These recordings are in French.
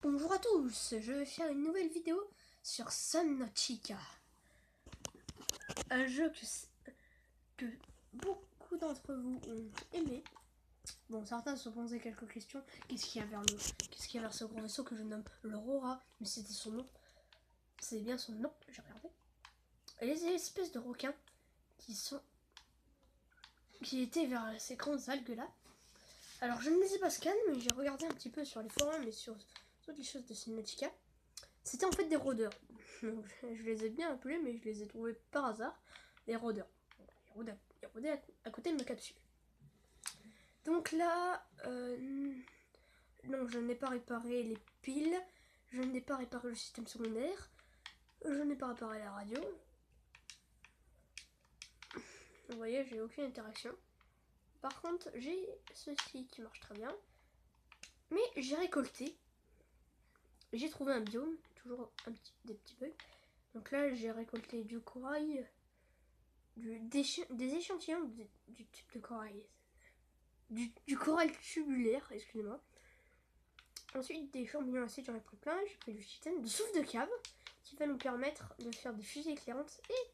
Bonjour à tous, je vais faire une nouvelle vidéo sur Subnautica. Un jeu que beaucoup d'entre vous ont aimé. Bon, certains se posaient quelques questions. Qu'est-ce qu'il y a vers ce gros vaisseau que je nomme l'Aurora? Mais c'était son nom. C'est bien son nom, j'ai regardé. Et les espèces de requins qui étaient vers ces grandes algues là. Alors je ne les ai pas scan, mais j'ai regardé un petit peu sur les forums et sur toutes les choses de Subnautica. C'était en fait des rôdeurs. Donc, je les ai bien appelés, mais je les ai trouvés par hasard. Les rôdeurs. Ils rôdaient à côté de ma capsule. Donc là, non, je n'ai pas réparé les piles. Je n'ai pas réparé le système secondaire. Je n'ai pas réparé la radio. Vous voyez, j'ai aucune interaction. Par contre, j'ai ceci qui marche très bien. Mais j'ai récolté. J'ai trouvé un biome, toujours des petits bugs. Donc là, j'ai récolté du corail, des échantillons du type de corail, du corail tubulaire, excusez-moi. Ensuite, des champignons acides, j'en ai pris plein. J'ai pris du titane, de souffle de cave, qui va nous permettre de faire des fusées éclairantes. Et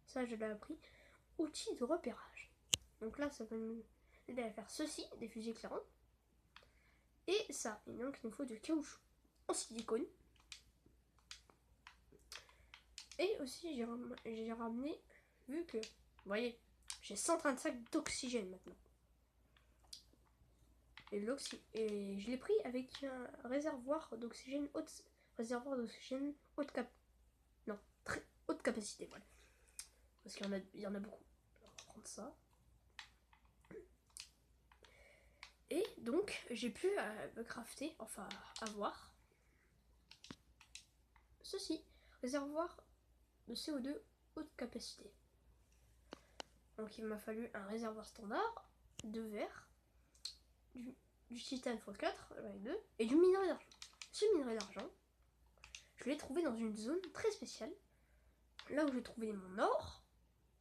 ça, je l'ai appris, outils de repérage. Donc là, ça va nous aider à faire ceci, des fusées éclairantes. Et ça, et donc il nous faut du caoutchouc en silicone. Et aussi j'ai ramené, vu que, vous voyez, j'ai 135 d'oxygène maintenant. Et je l'ai pris avec un réservoir d'oxygène haute capacité, voilà. Parce qu'il y en a beaucoup. Alors, on va prendre ça. Et donc, j'ai pu me crafter, enfin avoir ceci, réservoir de CO2 haute capacité. Donc il m'a fallu un réservoir standard, de verre, du titane x4, avec 2, et du minerai d'argent. Ce minerai d'argent, je l'ai trouvé dans une zone très spéciale, là où j'ai trouvé mon or.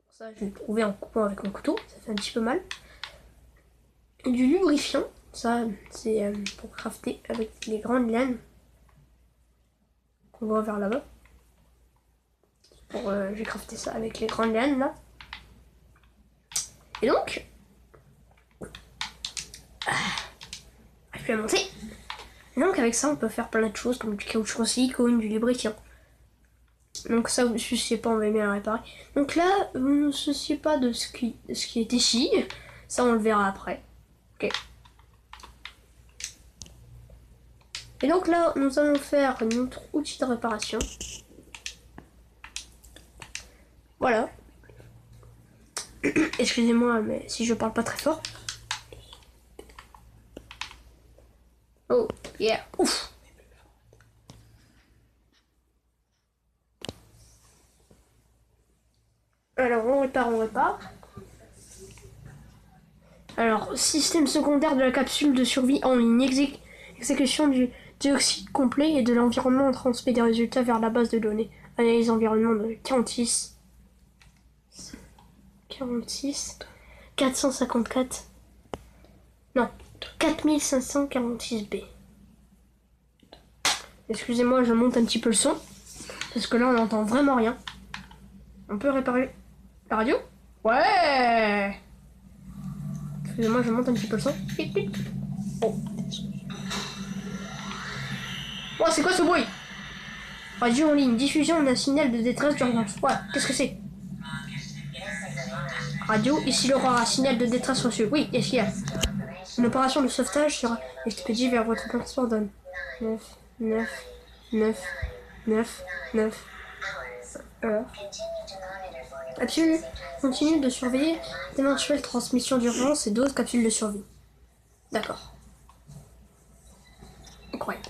Ça, je l'ai trouvé en coupant avec mon couteau, ça fait un petit peu mal. Et du lubrifiant, ça c'est pour crafter avec les grandes lianes qu'on voit vers là-bas. J'ai crafté ça avec les grandes lianes là. Et donc, je vais monter. Et donc avec ça, on peut faire plein de choses comme du caoutchouc en silicone, du lubrifiant. Donc ça, vous ne souciez pas, on va bien le réparer. Donc là, vous ne souciez pas de ce qui est ici. Ça, on le verra après. Ok. Et donc là, nous allons faire notre outil de réparation. Voilà. Excusez-moi, mais si je parle pas très fort. Oh, yeah. Ouf. Alors, on répare. Alors, système secondaire de la capsule de survie en ligne. Exécution du dioxyde complet et de l'environnement. On transmet des résultats vers la base de données. Analyse environnement de 46 454. Non, 4546B. Excusez-moi, je monte un petit peu le son. Parce que là, on n'entend vraiment rien. On peut réparer la radio? Ouais! Excusez-moi, je monte un petit peu le son. Oh. Oh, c'est quoi ce bruit? Radio en ligne, diffusion d'un signal de détresse d'urgence. Ouais, qu'est-ce que c'est? Radio, ici l'Aurora, signal de détresse reçu. Oui, qu'est-ce qu'il y a? Une opération de sauvetage sera expédiée vers votre emplacement d'homme. 9 heures. Absolu. Continue de surveiller d'éventuelles transmissions d'urgence et d'autres capsules de survie. D'accord. Incroyable.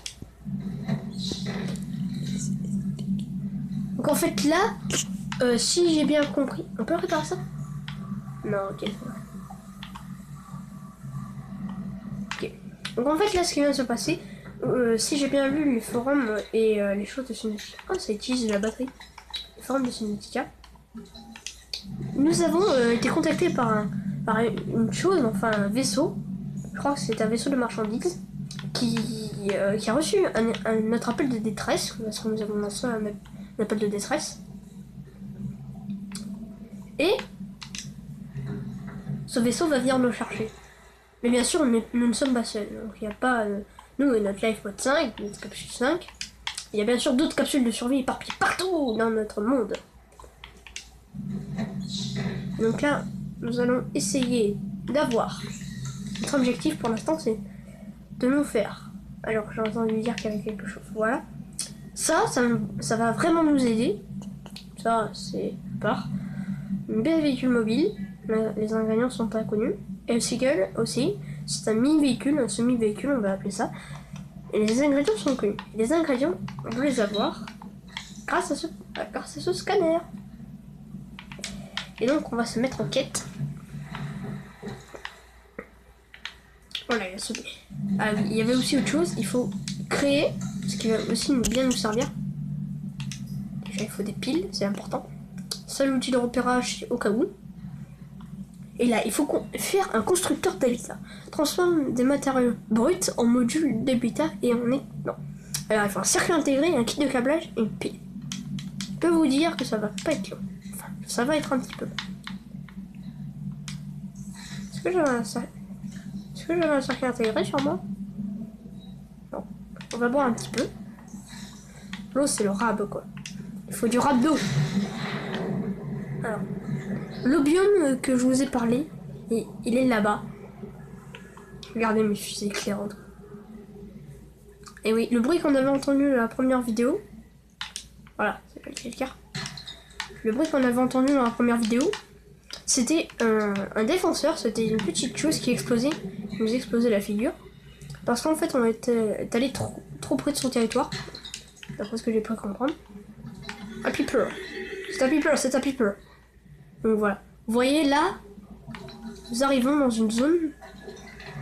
Donc en fait là, si j'ai bien compris, on peut réparer ça? Non, ok. Ok. Donc en fait là, ce qui vient de se passer, si j'ai bien lu les forums et les choses de Subnautica, ça utilise de la batterie. Les forums de Subnautica. Nous avons été contactés par une chose, enfin un vaisseau. Je crois que c'est un vaisseau de marchandises qui a reçu notre appel de détresse, parce que nous avons lancé un appel de détresse. Et ce vaisseau va venir nous chercher. Mais bien sûr, nous ne sommes pas seuls. Donc il n'y a pas... nous et notre Lifeboat 5, notre capsule 5. Il y a bien sûr d'autres capsules de survie éparpillées partout dans notre monde. Donc là, nous allons essayer d'avoir... Notre objectif pour l'instant, c'est de nous faire... Alors, j'ai entendu dire qu'il y avait quelque chose. Voilà. Ça va vraiment nous aider. Ça, c'est part. Un bel véhicule mobile. Les ingrédients sont pas connus. Et le Seagull aussi. C'est un mini-véhicule, un semi-véhicule, on va appeler ça. Et les ingrédients sont connus. Et les ingrédients, on peut les avoir grâce à ce scanner. Et donc, on va se mettre en quête. Voilà, il y a celui. Ah oui, il y avait aussi autre chose. Il faut créer, ce qui va aussi bien nous servir. Déjà, il faut des piles, c'est important. Seul outil de repérage au cas où. Et là, il faut faire un constructeur d'habitat. Transforme des matériaux bruts en modules d'habitat et en est... Non. Alors, il faut un circuit intégré, un kit de câblage et une pile. Je peux vous dire que ça va pas être long. Enfin, ça va être un petit peu long. Est-ce que j'avais un circuit intégré sur moi? Non. On va boire un petit peu. L'eau, c'est le rab, quoi. Il faut du rab d'eau. Alors, le biome que je vous ai parlé, il est là-bas. Regardez mes fusées éclairantes. Et oui, le bruit qu'on avait entendu dans la première vidéo, voilà, c'est pas le cas. Le bruit qu'on avait entendu dans la première vidéo, c'était un défenseur, c'était une petite chose qui explosait, qui nous explosait la figure. Parce qu'en fait, on était allé trop près de son territoire, d'après ce que j'ai pu comprendre. Un Peeper. C'est un Peeper, c'est un Peeper. Donc voilà. Vous voyez là, nous arrivons dans une zone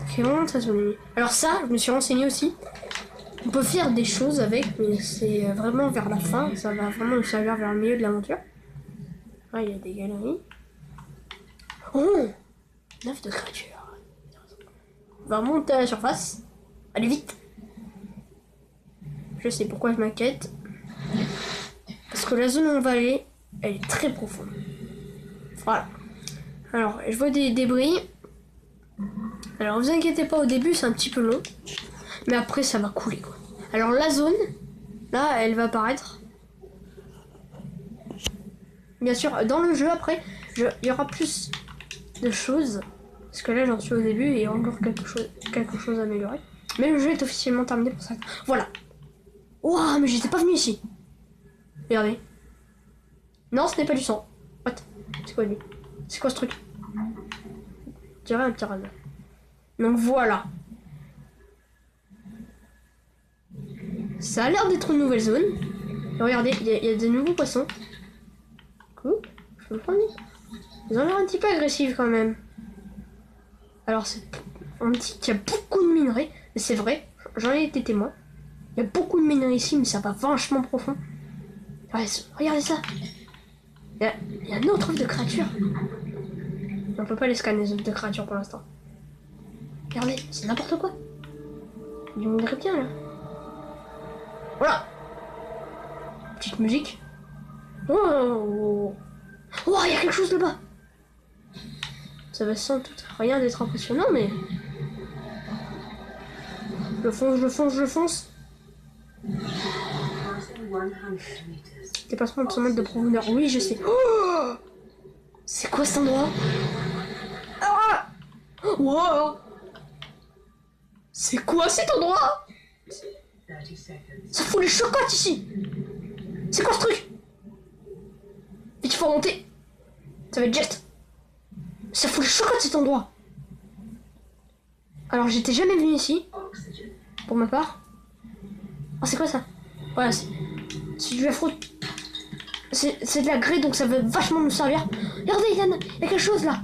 qui est vraiment très éloignée. Alors ça, je me suis renseigné aussi. On peut faire des choses avec, mais c'est vraiment vers la fin. Ça va vraiment nous servir vers le milieu de l'aventure. Là, il y a des galeries. Oh, 9 de créatures. On va monter à la surface. Allez vite. Je sais pourquoi je m'inquiète. Parce que la zone où on va aller, elle est très profonde. Voilà. Alors, je vois des débris. Alors, vous inquiétez pas, au début, c'est un petit peu long. Mais après, ça va couler, quoi. Alors, la zone, là, elle va apparaître. Bien sûr, dans le jeu, après, il y aura plus de choses. Parce que là, j'en suis au début et il y a encore quelque chose à améliorer. Mais le jeu est officiellement terminé pour ça. Voilà. Ouah, mais j'étais pas venu ici. Regardez. Non, ce n'est pas du sang. What? C'est quoi lui? C'est quoi ce truc? Je dirais un piranha. Donc voilà. Ça a l'air d'être une nouvelle zone. Regardez, il y a des nouveaux poissons. Cool. Je peux le prendre. Ils ont l'air un petit peu agressifs quand même. Alors on dit qu'il y a beaucoup de minerais. Et c'est vrai, j'en ai été témoin. Il y a beaucoup de minerais ici, mais ça va vachement profond. Regardez ça. Il y a un autre œuf de créature. On peut pas les scanner les œufs de créature pour l'instant. Regardez, c'est n'importe quoi. Il y a bien là. Voilà. Petite musique. Oh, oh, il y a quelque chose là-bas. Ça va sans doute rien d'être impressionnant, mais... Je fonce. Dépassement de 100 mètres de profondeur. Oui, je sais. Oh, c'est quoi cet endroit? Ah, wow. C'est quoi cet endroit? Ça fout les chocottes ici. C'est quoi ce truc? Vite, il faut remonter. Ça va être jet. Ça fout les chocottes cet endroit. Alors, j'étais jamais venu ici. Pour ma part. Oh, c'est quoi ça? Voilà, c'est du afro. C'est de la grès, donc ça va vachement nous servir. Regardez, il y a quelque chose là.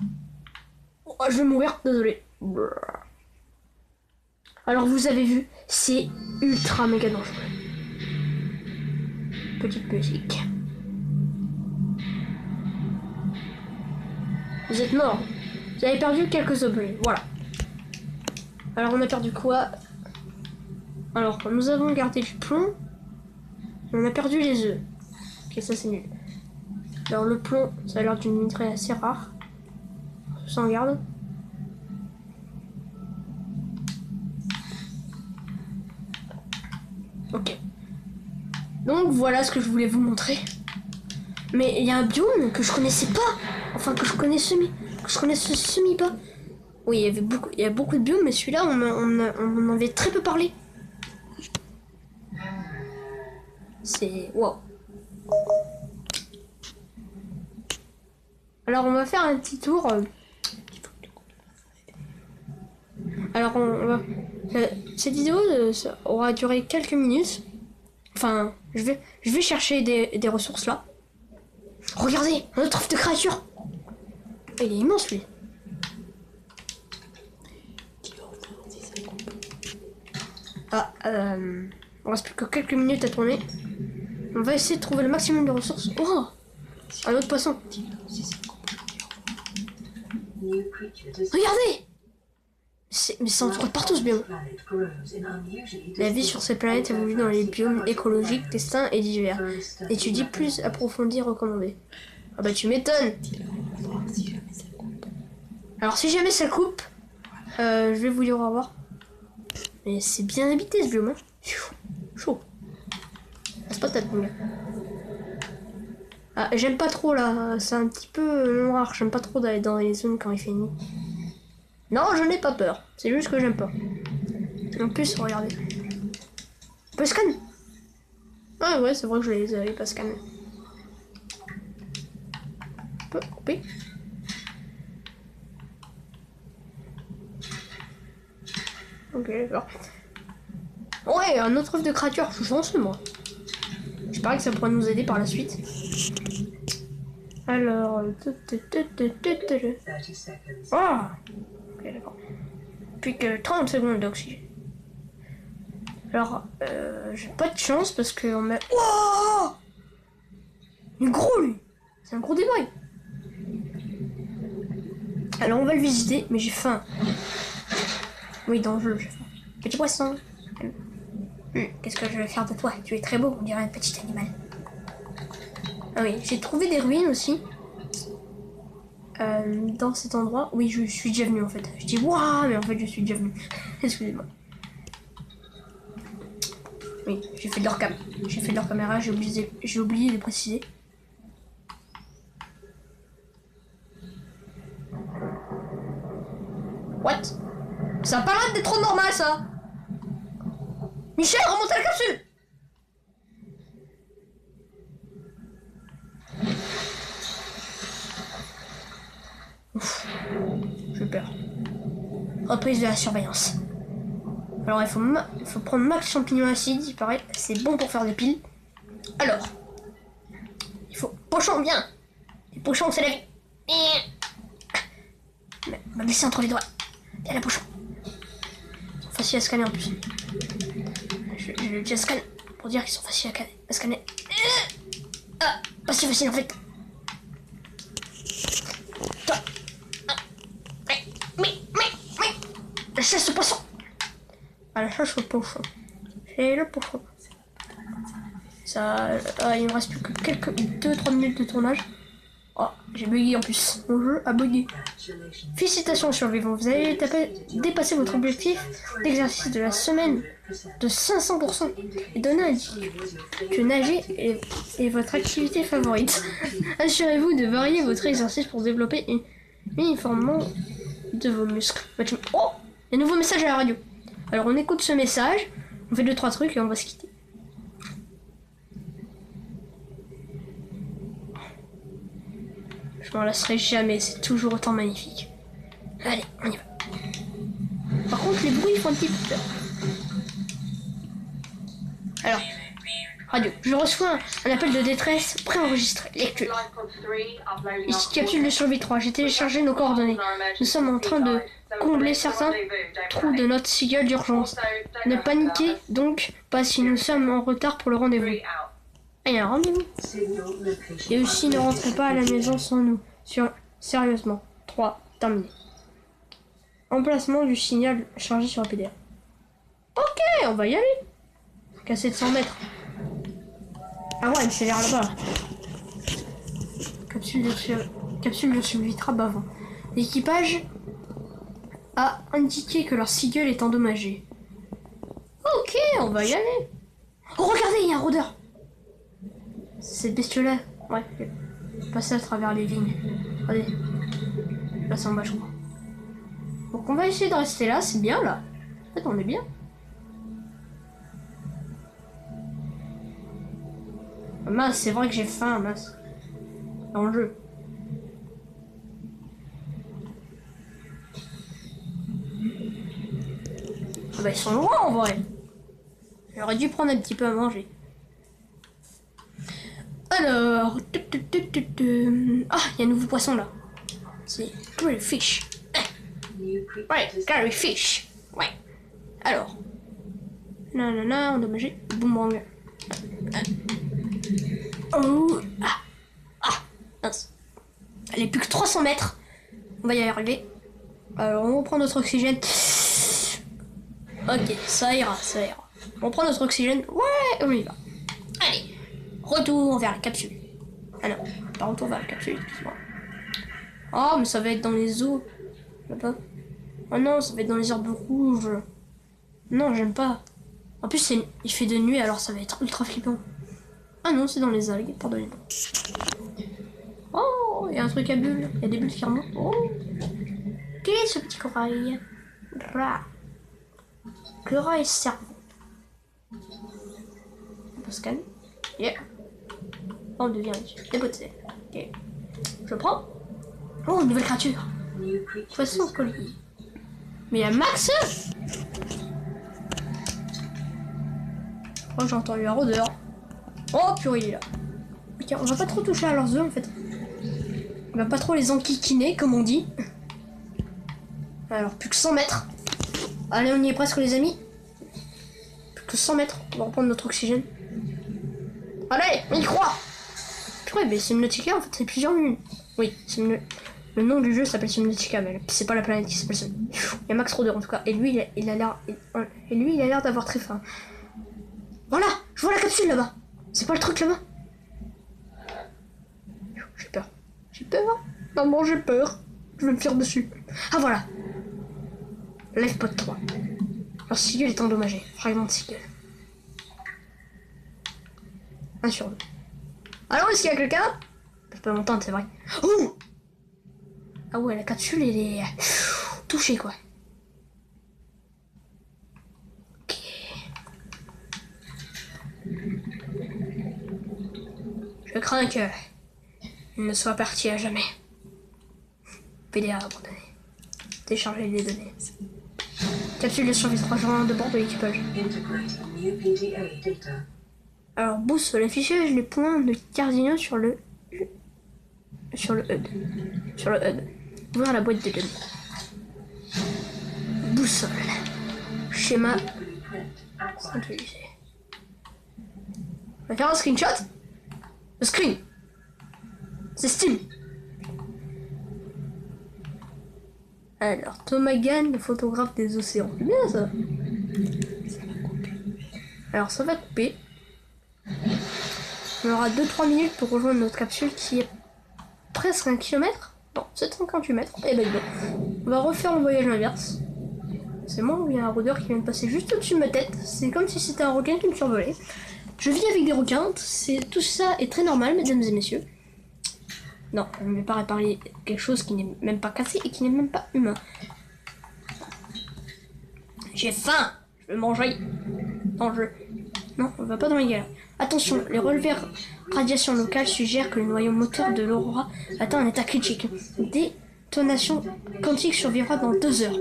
Oh, je vais mourir, désolé. Alors, vous avez vu, c'est ultra méga dangereux. Petite musique. Vous êtes mort. Vous avez perdu quelques objets. Voilà. Alors, on a perdu quoi? Alors, nous avons gardé du plomb. On a perdu les œufs. Ok, ça c'est nul. Alors le plomb, ça a l'air d'une minerai assez rare. Sans garde. Ok. Donc voilà ce que je voulais vous montrer. Mais il y a un biome que je connaissais pas. Enfin que je connais semi pas. Oui, il y a beaucoup de biomes, mais celui-là on en avait très peu parlé. C'est wow. Alors on va faire un petit tour. Alors cette vidéo ça aura duré quelques minutes. Enfin, je vais chercher des ressources là. Regardez, un autre œuf de créature. Il est immense lui. Ah, on reste plus que quelques minutes à tourner. On va essayer de trouver le maximum de ressources. Oh, un autre poisson. Regardez! Mais ça en trouve partout ce biome. La vie sur ces planètes évolue dans les biomes écologiques, distincts et divers. Étudie plus approfondi recommandé. Ah bah tu m'étonnes. Alors si jamais ça coupe, je vais vous dire au revoir. Mais c'est bien habité ce biome. Hein. Chaud. C'est pas tête mon gars. Ah, j'aime pas trop là, c'est un petit peu noir. J'aime pas trop d'aller dans les zones quand il fait nuit. Non, je n'ai pas peur. C'est juste que j'aime pas. En plus, regardez. On peut scanner. Ah ouais, c'est vrai que je les avais pas scannés. On peut couper. Ok, d'accord. Ouais, un autre œuf de créature. Je suis chanceux, moi. J'espère que ça pourra nous aider par la suite. Alors... Oh, ok, d'accord. Plus que 30 secondes d'oxygène. Alors, j'ai pas de chance parce qu'on met... Oh, il est gros, lui. C'est un gros débris. Alors, on va le visiter, mais j'ai faim. Oui, dans le jeu, j'ai faim. Petit poisson. Qu'est-ce que je vais faire de toi? Tu es très beau, on dirait un petit animal. Ah oui, j'ai trouvé des ruines aussi. Dans cet endroit. Oui, je suis déjà venu en fait. Je dis waouh, mais en fait je suis déjà venu. Excusez-moi. Oui, j'ai fait de leur caméra, j'ai oublié de préciser. What? Ça a pas l'air d'être trop normal ça. Michel, remonte à la capsule. Ouf, j'ai peur. Reprise de la surveillance. Alors il faut prendre max champignons acides, il paraît, c'est bon pour faire des piles. Alors, il faut pochon bien. Les pochons c'est la vie. On va glisser entre les doigts. Bien la pochon. Ils sont faciles à scanner en plus. Je vais déjà scanner pour dire qu'ils sont faciles à scanner. Ah, pas si facile en fait. Toi. Mais. La chasse au poisson. Ah, la chasse au poisson. C'est le poisson. Ça, il me reste plus que quelques 2-3 minutes de tournage. Oh, j'ai bugué en plus. Mon jeu a bugué. Félicitations survivants, vous avez dépassé votre objectif d'exercice de la semaine de 500% et donné indique que nager est votre activité favorite. Assurez-vous de varier votre exercice pour développer uniformément de vos muscles. Oh, un nouveau message à la radio. Alors on écoute ce message, on fait 2-3 trucs et on va se quitter. Je m'en lasserai jamais, c'est toujours autant magnifique. Allez, on y va. Par contre, les bruits font un petit peu peur. Alors, radio, je reçois un appel de détresse préenregistré. Lecture. Ici capsule de survie 3, j'ai téléchargé nos coordonnées. Nous sommes en train de combler certains trous de notre cigale d'urgence. Ne paniquez donc pas si nous sommes en retard pour le rendez-vous. Ah, il y a un rendez-vous. Et aussi ne rentrez pas à la maison sans nous. Sérieusement. 3. Terminé. Emplacement du signal chargé sur la PDA. Ok, on va y aller. Qu'à 700 mètres. Ah ouais, c'est vers là-bas. Capsule de survitra bavant. L'équipage a indiqué que leur seagull est endommagé. Ok, on va y aller. Oh, regardez, il y a un rôdeur. Cette bestiole-là. Ouais, passer à travers les vignes. Regardez. Là, c'est en bas, je crois. Donc, on va essayer de rester là. C'est bien, là. En fait, on est bien. Ah, mince, c'est vrai que j'ai faim, mince. Dans le jeu. Ah bah, ils sont loin, en vrai. J'aurais dû prendre un petit peu à manger. Alors... Ah, il y a un nouveau poisson, là. C'est Gary Fish. Ouais, Gary Fish. Ouais. Alors. Nanana, endommagé. Boomerang. Oh. Ah. Ah. Mince. Elle est plus que 300 mètres. On va y arriver. Alors, on reprend notre oxygène. Ok, ça ira, ça ira. On prend notre oxygène. Ouais, on y va. Allez. Retour vers la capsule. Ah non, pas retour vers la capsule, excuse-moi. Oh, mais ça va être dans les eaux. Là-bas. Oh non, ça va être dans les herbes rouges. Non, j'aime pas. En plus, il fait de nuit, alors ça va être ultra flippant. Ah non, c'est dans les algues, pardonnez-moi. Oh, il y a un truc à bulles. Il y a des bulles qui remontent. Oh. Quel est ce petit corail? Corail cerveau. On peut se calmer. Yeah. Oh, on devient riche. Des potes. Ok. Je prends. Oh, une nouvelle créature. Poisson collier. Mais il y a Max. Oh, j'ai entendu un rôdeur. Oh, purée, il est là. Ok, on va pas trop toucher à leurs œufs en fait. On va pas trop les enquiquiner, comme on dit. Alors, plus que 100 mètres. Allez, on y est presque, les amis. Plus que 100 mètres. On va reprendre notre oxygène. Allez, on y croit. Purée, mais Subnautica, en fait, c'est plusieurs lunes. Oui, le nom du jeu s'appelle Subnautica, mais c'est pas la planète qui s'appelle ça. Il y a Max Roder en tout cas, et lui, il a l'air d'avoir très faim. Voilà, je vois la capsule là-bas. C'est pas le truc là-bas? J'ai peur. J'ai peur. Maman, j'ai peur. Je vais me faire dessus. Ah voilà. Life pod 3. Leur seagull est endommagé. Fragment de seagull. 1 sur 2. Alors, est-ce qu'il y a quelqu'un? Je peux m'entendre, c'est vrai. Oh! Ah ouais, la capsule, elle est touchée, quoi. Ok. Je crains que il ne soit parti à jamais. PDA abandonné. Décharger les données. Capsule de survie 3 jours de bord de l'équipage. Alors, boost l'affichage les points de cardinaux sur le HUD. Ouvrir la boîte de données. Boussole. Schéma centralisé. On va faire un screenshot. Le screen. C'est Steam. Alors, Thomas Gann, le photographe des océans. C'est bien ça. Alors, ça va couper. On aura 2-3 minutes pour rejoindre notre capsule qui est presque 1 km. Non, 758 mètres. Et ben, on va refaire le voyage inverse. C'est moi où il y a un rôdeur qui vient de passer juste au-dessus de ma tête. C'est comme si c'était un requin qui me survolait. Je vis avec des requins. Tout ça est très normal, mesdames et messieurs. Non, je ne vais pas réparer quelque chose qui n'est même pas cassé et qui n'est même pas humain. J'ai faim. Je veux manger. Dans le jeu. Non, on va pas dans les galères. Attention, les relevés radiation locale suggèrent que le noyau moteur de l'Aurora atteint un état critique. Détonation quantique survivra dans 2 heures.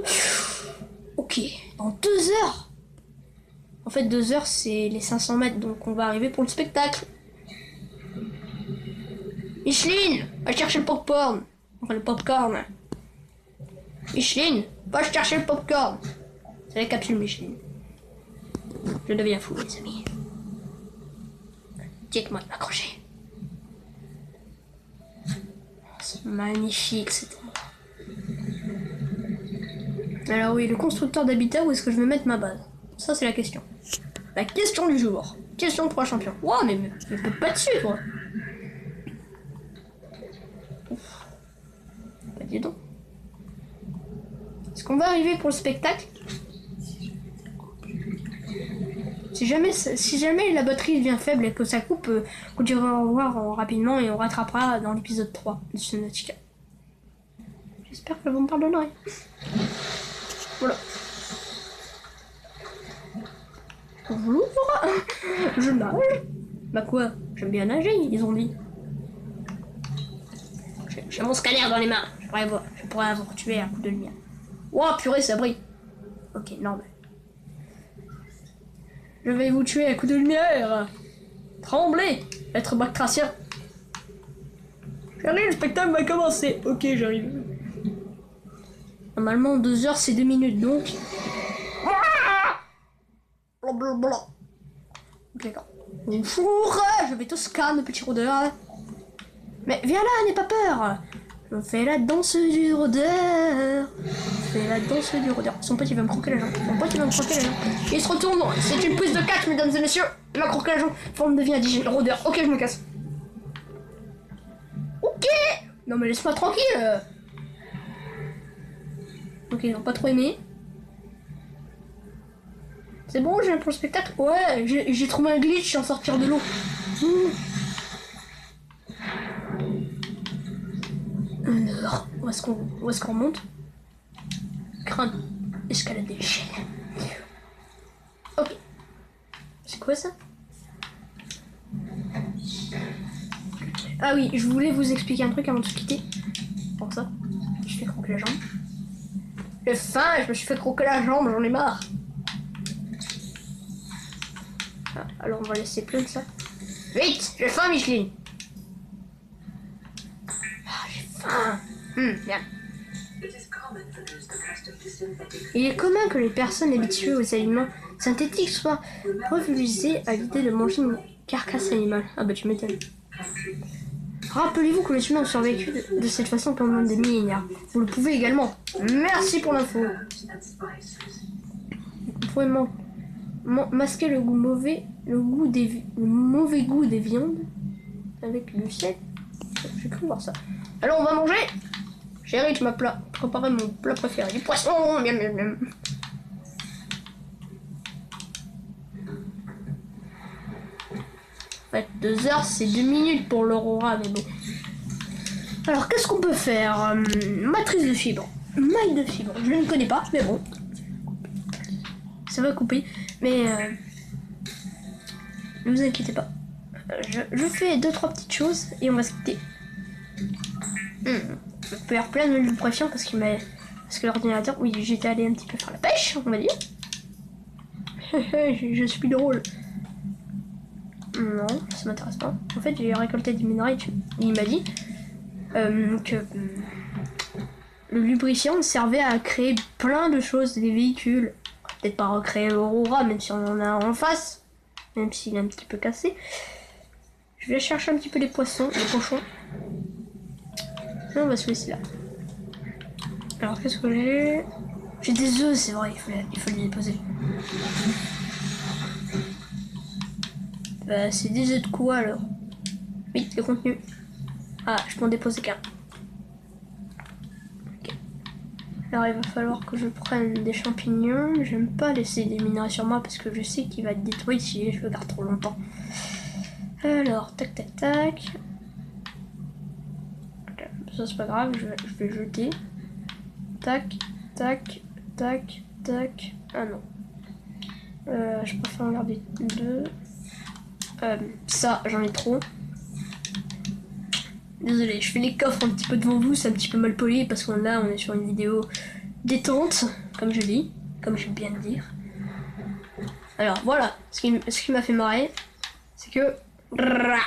Ok, dans 2 heures. En fait, 2 heures, c'est les 500 mètres, donc on va arriver pour le spectacle. Micheline, va chercher le popcorn. Enfin, le popcorn. Micheline, va chercher le popcorn. C'est la capsule Micheline. Je deviens fou, les amis. Dites-moi de m'accrocher. C'est magnifique, cet endroit. Alors oui, le constructeur d'habitat, où est-ce que je vais mettre ma base? Ça, c'est la question. La question du jour. Question pour un champion. Wow, mais peux pas dessus, toi. Bah, dis donc. Est-ce qu'on va arriver pour le spectacle? Si jamais la batterie devient faible et que ça coupe, on dira au revoir rapidement et on rattrapera dans l'épisode 3 de Subnautica. J'espère que vous me pardonnerez. Voilà. Bonjour. Je nage. Bah quoi? J'aime bien nager, ils ont dit. J'ai mon scanner dans les mains. Je pourrais vous tuer à coup de lumière. Oh purée, ça brille. Ok, normal. Je vais vous tuer à coup de lumière. Tremblez, être bactracien. J'arrive, le spectacle va commencer. Ok, j'arrive. Normalement, 2 heures, c'est 2 minutes, donc... Blablabla. Ok, d'accord. Bonjour, je vais te scanner, petit rôdeur. Mais viens là, n'aie pas peur. Je fais la danse du rôdeur. Je fais la danse du rôdeur. Son pote, il va me croquer la jambe. Mon pote, il va me croquer la jambe. Il se retourne. C'est une prise de catch, mesdames et messieurs. Il m'a croqué la jambe. Forme devient indigène. Rôdeur. Ok, je me casse. Ok. Non, mais laisse-moi tranquille. Ok, ils n'ont pas trop aimé. C'est bon, j'ai pour le spectacle. Ouais, j'ai trouvé un glitch sans sortir de l'eau. Alors, où est-ce qu'on remonte? Crâne, escalade des chaînes. Ok. C'est quoi ça? Ah oui, je voulais vous expliquer un truc avant de se quitter. Pour ça, je fais croquer la jambe. J'ai faim, je me suis fait croquer la jambe, j'en ai marre. Ah, alors on va laisser plein de ça. Vite, j'ai faim, Micheline. Ah, j'ai faim. Bien. Il est commun que les personnes habituées aux aliments synthétiques soient refusées à l'idée de manger une carcasse animale. Ah bah tu m'étonnes. Rappelez-vous que les humains ont survécu de cette façon pendant des millénaires. Vous le pouvez également. Merci pour l'info. Vous pouvez masquer le mauvais goût des viandes avec du sel. J'ai cru voir ça. Alors on va manger. Chérie, tu m'as préparé mon plat préféré, du poisson. Miam, miam, miam. En fait, 2 heures, c'est 2 minutes pour l'aurora, mais bon. Alors, qu'est-ce qu'on peut faire? Matrice de fibre. Maille de fibre. Je ne connais pas, mais bon. Ça va couper. Mais ne vous inquiétez pas. Je fais 2-3 petites choses et on va se quitter. Je peux faire plein de vibrations parce que l'ordinateur, oui, j'étais allé un petit peu faire la pêche, on va dire. Je suis drôle. Non, ça m'intéresse pas. En fait, j'ai récolté des minerais. Il m'a dit que le lubrifiant servait à créer plein de choses, des véhicules. Peut-être pas recréer l'Aurora, même si on en a un en face, même s'il est un petit peu cassé. Je vais chercher un petit peu les poissons, les cochons. Et on va se laisser là. Alors qu'est-ce que j'ai? J'ai des œufs, c'est vrai, il faut les déposer. Bah, c'est des œufs de quoi alors? Oui, le contenu. Ah, je peux en déposer qu'un. Ok. Alors il va falloir que je prenne des champignons. J'aime pas laisser des minerais sur moi parce que je sais qu'il va être détruit si je le garde trop longtemps. Alors, tac tac tac. Ça c'est pas grave, je vais jeter. Tac, tac, tac, tac. Ah non. Je préfère en garder 2. Ça, j'en ai trop. Désolé, je fais les coffres un petit peu devant vous, c'est un petit peu mal poli parce qu'on est sur une vidéo détente, comme je dis, comme j'aime bien le dire. Alors voilà, ce qui m'a fait marrer, c'est que... Voilà.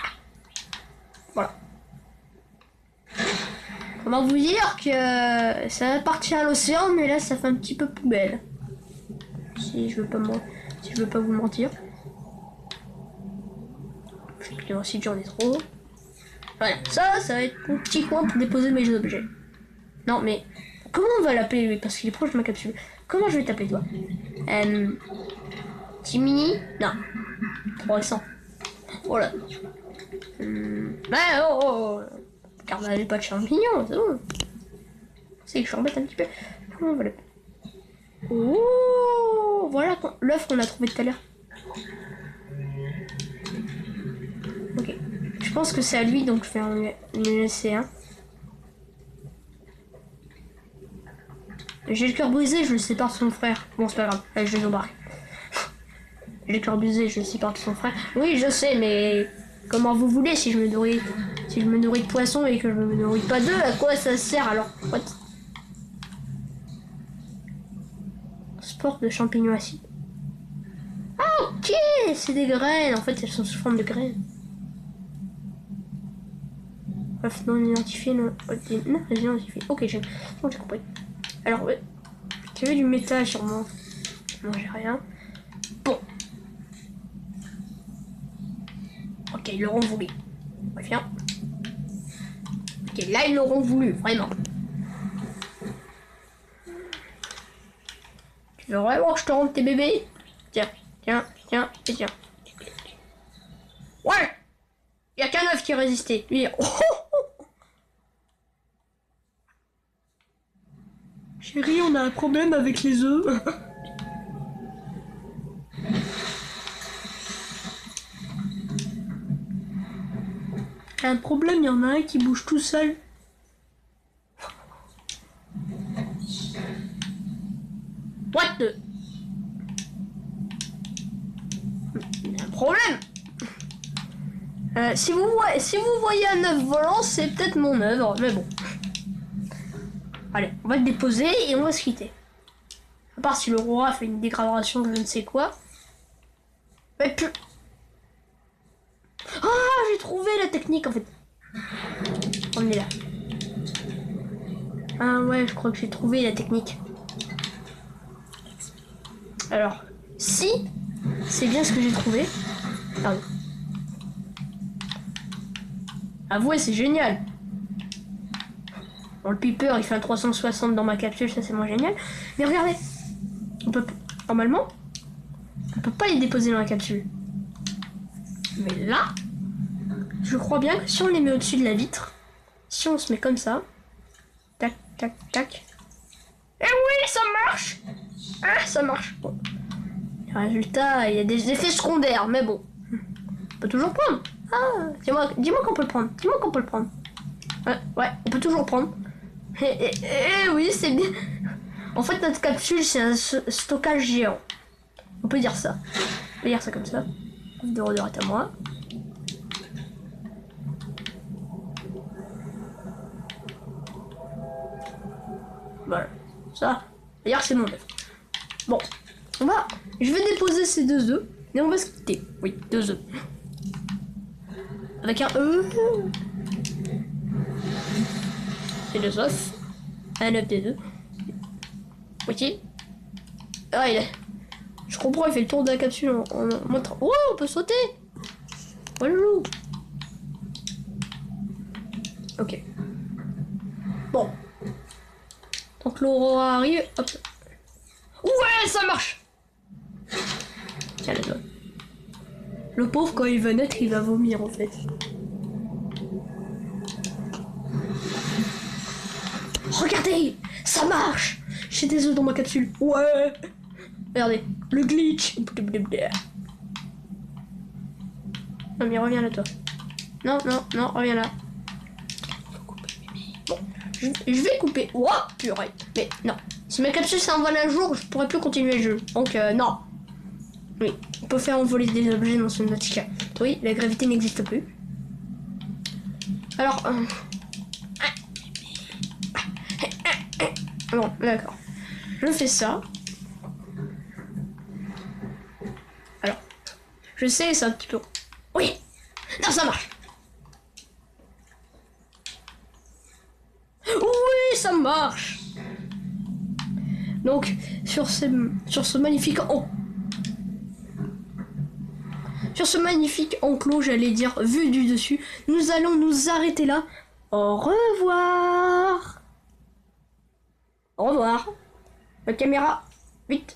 Comment vous dire que ça appartient à l'océan, mais là ça fait un petit peu poubelle. Si je veux pas vous mentir. Ensuite j'en ai trop. Voilà, ça va être mon petit coin pour déposer mes objets. Non mais, comment on va l'appeler lui? Parce qu'il est proche de ma capsule. Comment je vais t'appeler toi? Timini? Non. Trop récent. Voilà. Bah, oh. Car on n'avait pas de champignons, c'est bon. C'est que je embête un petit peu. Voilà. Oh, voilà l'œuf qu'on a trouvé tout à l'heure. Ok. Je pense que c'est à lui, donc je vais en lui laisser un. J'ai le cœur brisé, je le sépare de son frère. Bon, c'est pas grave. Allez, je les embarque. J'ai le cœur brisé, je le sépare de son frère. Oui, je sais, mais comment vous voulez si je me nourris de poisson et que je me nourris pas d'œufs, à quoi ça sert alors? What? Sport de champignons acides. Ah, ok, c'est des graines. En fait, elles sont sous forme de graines. Bref, non identifié, non identifié. Ok, j'ai compris. Alors, ouais. Tu veux du métal sûrement? Non, j'ai rien. Bon. Ok, ils l'auront voulu. Viens. Ok, là, ils l'auront voulu, vraiment. Tu veux vraiment que je te rende tes bébés? Tiens, tiens, tiens, et tiens. Ouais! Il n'y a qu'un œuf qui résistait. Lui, oh, oh. Chérie, on a un problème avec les œufs. Un problème, il y en a un qui bouge tout seul. What the... Un problème. Si vous voyez un œuf volant, c'est peut-être mon œuvre, mais bon. Allez, on va le déposer et on va se quitter. À part si l'aurora fait une dégradation de je ne sais quoi. Mais plus... Ah, j'ai trouvé la technique en fait. On est là. Ah ouais, je crois que j'ai trouvé la technique. Alors, si c'est bien ce que j'ai trouvé. Pardon. Avouez, c'est génial. Bon, le piper, il fait un 360 dans ma capsule, ça c'est moins génial. Mais regardez, on peut normalement, on peut pas les déposer dans la capsule. Mais là, je crois bien que si on les met au-dessus de la vitre, si on se met comme ça, tac, tac, tac. Eh oui, ça marche. Ah, ça marche. Bon. Le résultat, il y a des effets secondaires, mais bon. On peut toujours prendre. Ah, dis-moi qu'on peut le prendre. Dis-moi qu'on peut le prendre. Ouais, on peut toujours prendre. Oui, c'est bien. En fait, notre capsule, c'est un stockage géant. On peut dire ça. On peut dire ça comme ça. De rôdeur est à moi. Voilà. Ça, d'ailleurs, c'est mon œuf. Bon, je vais déposer ces 2 œufs. Et on va se quitter. Oui, 2 œufs. Avec un E. C'est 2 œufs. Un œuf des 2. Ok. Ah, je comprends, il fait le tour de la capsule en montrant. Oh, on peut sauter. Voilà. Ok. Bon. Donc l'aurora arrive. Hop. Ouais, ça marche. Tiens, la doigt. Le pauvre, quand il va naître, il va vomir en fait. Regardez, ça marche. J'ai des œufs dans ma capsule. Ouais. Regardez, le glitch. Non mais reviens là toi. Non, reviens là. Bon, je vais couper. Ouah, purée. Mais non. Si ma capsule s'envole un jour, je pourrais plus continuer le jeu. Donc non. Oui, on peut faire envoler des objets dans Subnautica. Oui, la gravité n'existe plus. Alors... Bon, d'accord. Je fais ça. Alors, je sais, c'est un petit peu... Oui. Non, ça marche. Oui, ça marche. Donc, sur ce magnifique... Sur ce magnifique enclos, j'allais dire, vu du dessus, nous allons nous arrêter là. Au revoir. Au revoir. La caméra, vite.